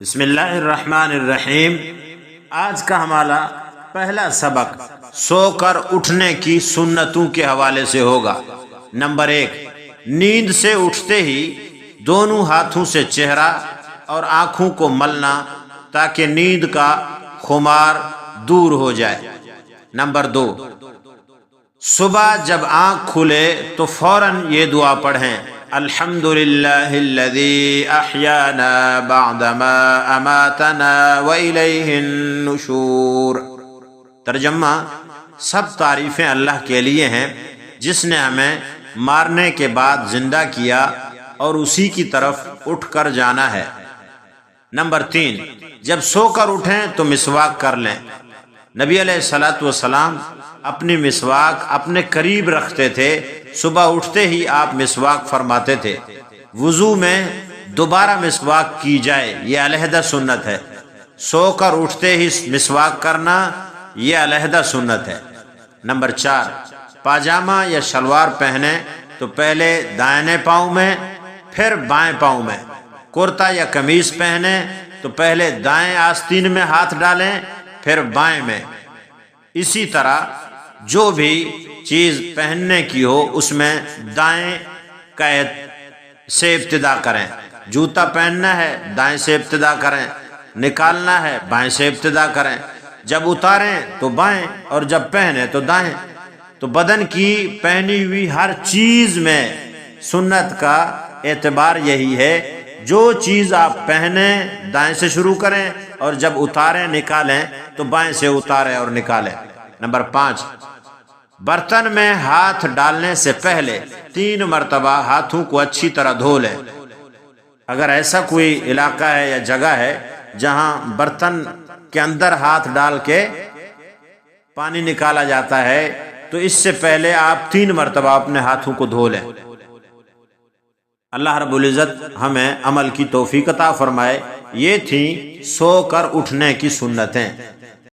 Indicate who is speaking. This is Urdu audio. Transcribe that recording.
Speaker 1: بسم اللہ الرحمن الرحیم۔ آج کا ہمارا پہلا سبق سو کر اٹھنے کی سنتوں کے حوالے سے ہوگا۔ نمبر 1، نیند سے اٹھتے ہی دونوں ہاتھوں سے چہرہ اور آنکھوں کو ملنا تاکہ نیند کا خمار دور ہو جائے۔ نمبر 2، صبح جب آنکھ کھلے تو فوراً یہ دعا پڑھیں: الحمدللہ الذی احیانا بعدما اماتنا والیہ النشور۔ ترجمہ: سب تعریفیں اللہ کے لیے ہیں جس نے ہمیں مارنے کے بعد زندہ کیا اور اسی کی طرف اٹھ کر جانا ہے۔ نمبر 3، جب سو کر اٹھیں تو مسواک کر لیں۔ نبی علیہ الصلوۃ والسلام اپنی مسواک اپنے قریب رکھتے تھے، صبح اٹھتے ہی آپ مسواک فرماتے تھے۔ وضو میں دوبارہ مسواک کی جائے یہ علیحدہ سنت ہے۔ سو کر اٹھتے ہی مسواک کرنا یہ علیحدہ سنت ہے۔ نمبر 4، پاجامہ یا شلوار پہنے تو پہلے دائیں پاؤں میں پھر بائیں پاؤں میں۔ کرتا یا قمیص پہنے تو پہلے دائیں آستین میں ہاتھ ڈالیں پھر بائیں میں۔ اسی طرح جو بھی چیز پہننے کی ہو اس میں دائیں قید سے ابتدا کریں۔ جوتا پہننا ہے دائیں سے ابتدا کریں، نکالنا ہے بائیں سے ابتدا کریں، جب اتاریں تو بائیں اور جب پہنے تو دائیں۔ تو بدن کی پہنی ہوئی ہر چیز میں سنت کا اعتبار یہی ہے، جو چیز آپ پہنیں دائیں سے شروع کریں اور جب اتاریں نکالیں تو بائیں سے اتاریں اور نکالیں۔ نمبر 5، برتن میں ہاتھ ڈالنے سے پہلے 3 مرتبہ ہاتھوں کو اچھی طرح دھو لیں۔ اگر ایسا کوئی علاقہ ہے یا جگہ ہے جہاں برتن کے اندر ہاتھ ڈال کے پانی نکالا جاتا ہے تو اس سے پہلے آپ 3 مرتبہ اپنے ہاتھوں کو دھو لیں۔ اللہ رب العزت ہمیں عمل کی توفیق عطا فرمائے۔ یہ تھیں سو کر اٹھنے کی سنتیں۔